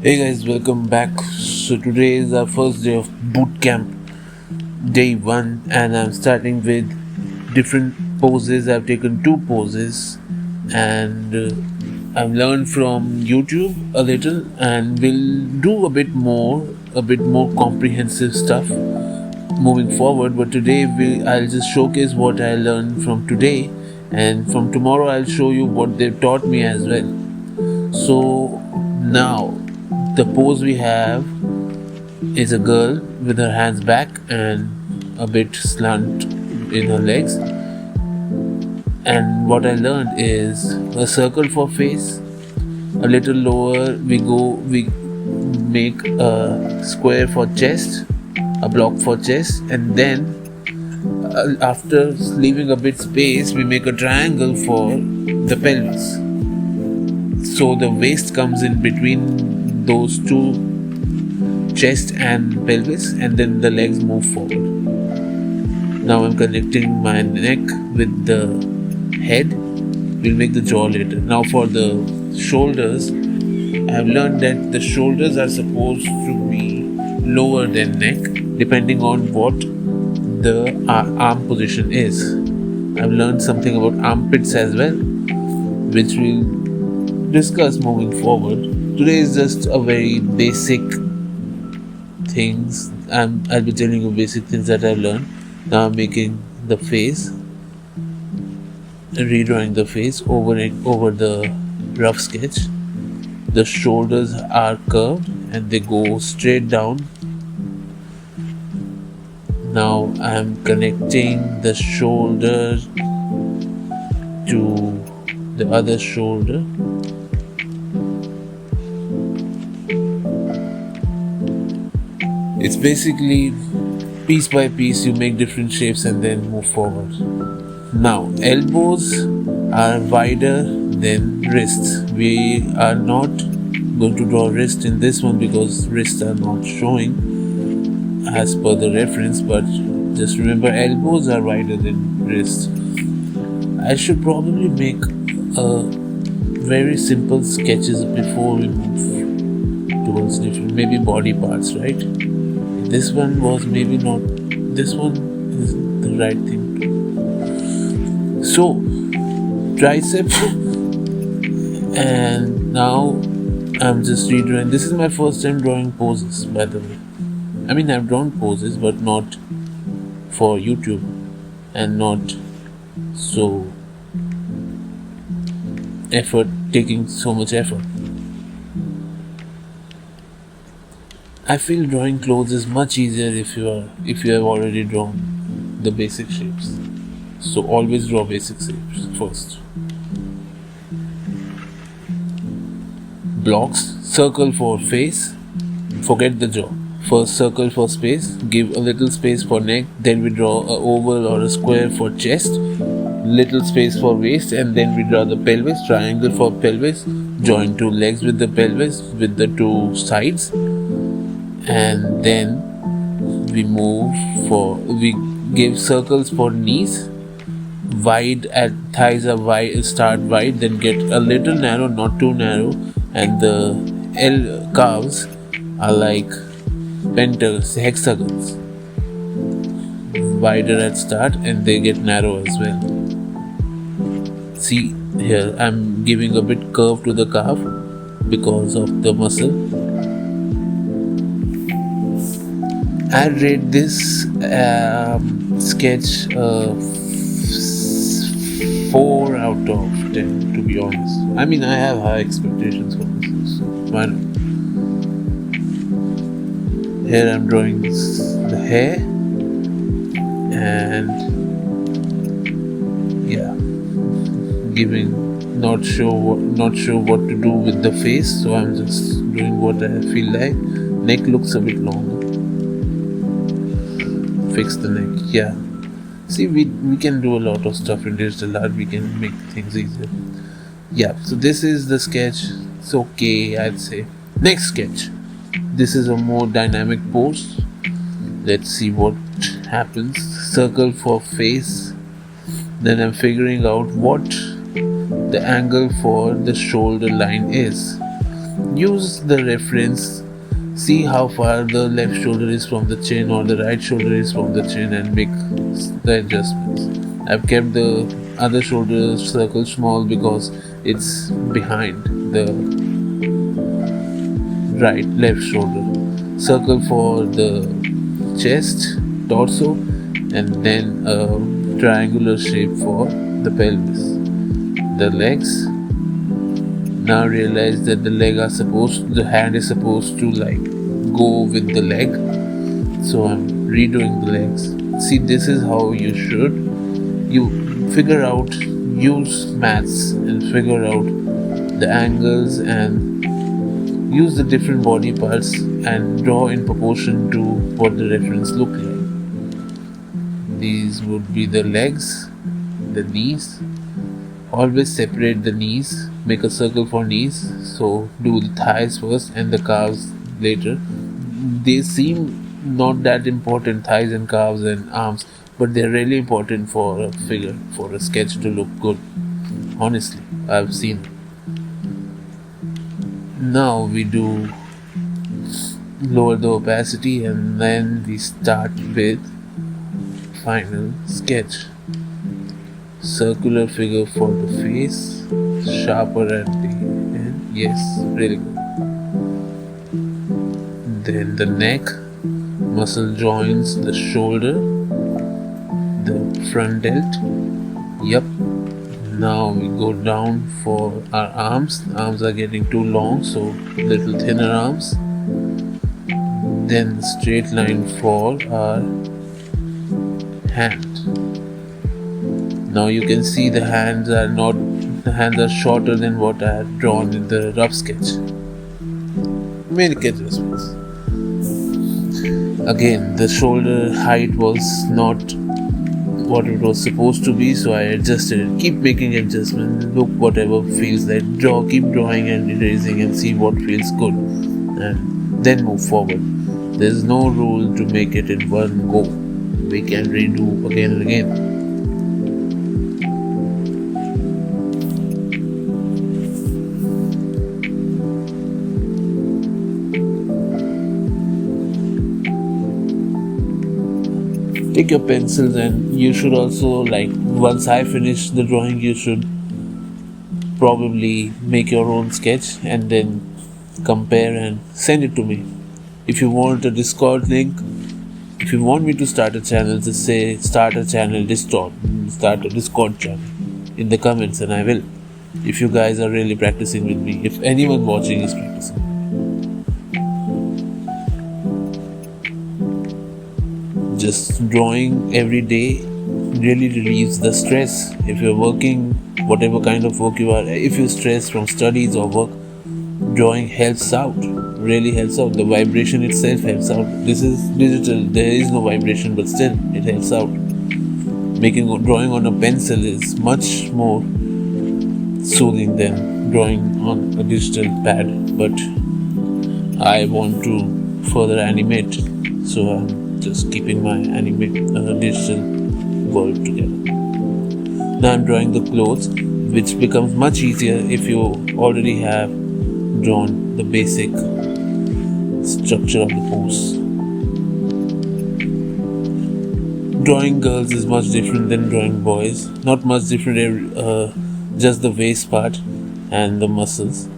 Hey guys, welcome back. So today is our first day of Bootcamp, day one, and I'm starting with different poses. I've taken two poses, and I've learned from YouTube a little, and we'll do a bit more comprehensive stuff moving forward. But today I'll just showcase what I learned from today, and from tomorrow I'll show you what they've taught me as well. So now the pose we have is a girl with her hands back and a bit slant in her legs. And what I learned is a circle for face, a little lower we make a square for chest, a block for chest, and then after leaving a bit space we make a triangle for the pelvis. So the waist comes in between those two, chest and pelvis, and then the legs move forward. Now I'm connecting my neck with the head. We'll make the jaw later. Now for the shoulders, I've learned that the shoulders are supposed to be lower than neck depending on what the arm position is. I've learned something about armpits as well, which we'll discuss moving forward. Today is just a very basic things. I'll be telling you basic things that I've learned. Now I'm making the face, redrawing the face over the rough sketch. The shoulders are curved and they go straight down. Now I'm connecting the shoulder to the other shoulder. It's basically piece by piece you make different shapes and then move forward. Now elbows are wider than wrists. We are not going to draw wrist in this one because wrists are not showing as per the reference, but just remember elbows are wider than wrists. I should probably make very simple sketches before we move towards different, maybe body parts, right? This one was maybe not, this one is the right thing to. So tricep, and now I'm just redrawing. This is my first time drawing poses, by the way. I mean, I've drawn poses but not for YouTube and not so taking so much effort. I feel drawing clothes is much easier if you have already drawn the basic shapes. So always draw basic shapes first. Blocks, circle for face, forget the jaw. First circle for space, give a little space for neck, then we draw a oval or a square for chest, little space for waist, and then we draw the pelvis, triangle for pelvis, join two legs with the pelvis with the two sides, and then we give circles for knees, wide at thighs are wide, start wide, then get a little narrow, not too narrow, and the calves are like hexagons, wider at start and they get narrow as well. See here, I'm giving a bit curve to the calf because of the muscle. I rate this sketch 4 out of 10, to be honest. I mean, I have high expectations for this, so why not? Here I'm drawing the hair, and yeah, not sure what to do with the face, so I'm just doing what I feel like. Neck looks a bit longer. Fix the neck. Yeah, see, we can do a lot of stuff in digital art. We can make things easier. Yeah, so this is the sketch. It's okay, I'd say. Next sketch. This is a more dynamic pose. Let's see what happens. Circle for face. Then I'm figuring out what the angle for the shoulder line is. use the reference, see how far the left shoulder is from the chin or the right shoulder is from the chin, and make the adjustments. I've kept the other shoulder circle small because it's behind the right left shoulder. Circle for the chest, torso, and then a triangular shape for the pelvis. The legs, now realize that the hand is supposed to like go with the leg. So I'm redoing the legs. See, this is how you should. You figure out, use maths and figure out the angles and use the different body parts and draw in proportion to what the reference look like. These would be the legs, the knees. Always separate the knees, make a circle for knees, so do the thighs first and the calves later. They seem not that important, thighs and calves and arms, but they're really important for a figure, for a sketch to look good. Honestly, I've seen it. Now we do lower the opacity and then we start with final sketch. Circular figure for the face, sharper at the end. Yes, really good. Then the neck, muscle joints, the shoulder, the front delt. Yup. Now we go down for our arms. Arms are getting too long, so little thinner arms. Then the straight line for our hand. Now you can see the hands are shorter than what I had drawn in the rough sketch. Make adjustments. Again, the shoulder height was not what it was supposed to be, so I adjusted it. Keep making adjustments. Look whatever feels like. Keep drawing and erasing and see what feels good, and then move forward. There's no rule to make it in one go. We can redo again and again. Take your pencils, and you should also, like, once I finish the drawing, you should probably make your own sketch and then compare and send it to me. If you want a Discord link, if you want me to start a channel, just say start a Discord channel in the comments, and I will. If you guys are really practicing with me, if anyone watching is practicing. Just drawing every day really relieves the stress. If you're working, whatever kind of work you are, if you're stressed from studies or work, drawing helps out, really helps out. The vibration itself helps out. This is digital, there is no vibration, but still it helps out. Drawing on a pencil is much more soothing than drawing on a digital pad, but I want to further animate, so I'm just keeping my digital world together. Now I'm drawing the clothes, which becomes much easier if you already have drawn the basic structure of the pose. Drawing girls is much different than drawing boys. Not much different, just the waist part and the muscles.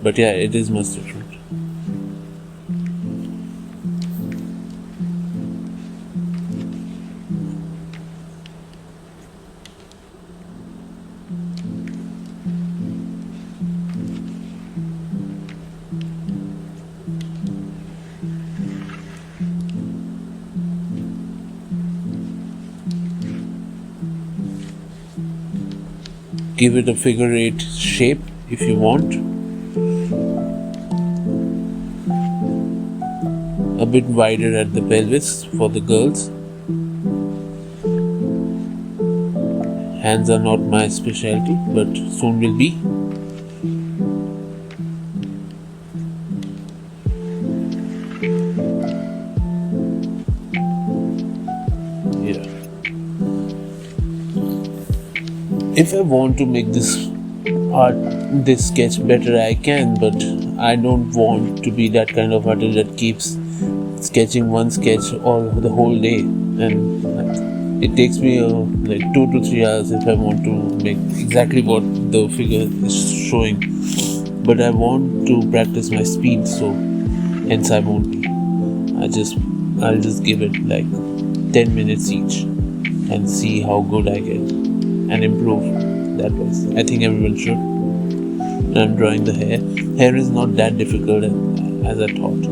But yeah, it is much different. Give it a figure 8 shape if you want. A bit wider at the pelvis for the girls. Hands are not my specialty, but soon will be. If I want to make this art this sketch better I can, but I don't want to be that kind of artist that keeps sketching one sketch all the whole day, and it takes me like 2 to 3 hours if I want to make exactly what the figure is showing. But I want to practice my speed, so hence I won't be. I'll just give it like 10 minutes each and see how good I get and improve that way. I think everyone should. I'm drawing the hair. Hair is not that difficult as I thought.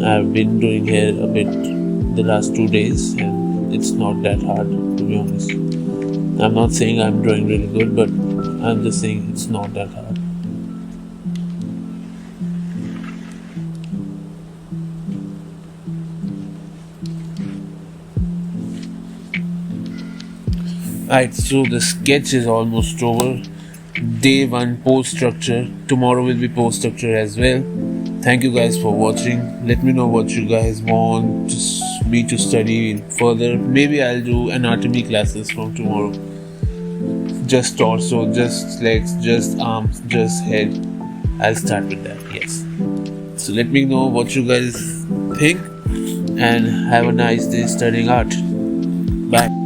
I've been doing hair a bit the last 2 days, and it's not that hard, to be honest. I'm not saying I'm drawing really good, but I'm just saying it's not that hard. Alright, so the sketch is almost over. Day 1 post structure. Tomorrow will be post structure as well. Thank you guys for watching. Let me know what you guys want me to study further. Maybe I'll do anatomy classes from tomorrow. Just torso, just legs, just arms, just head. I'll start with that, yes. So let me know what you guys think, and have a nice day studying art. Bye.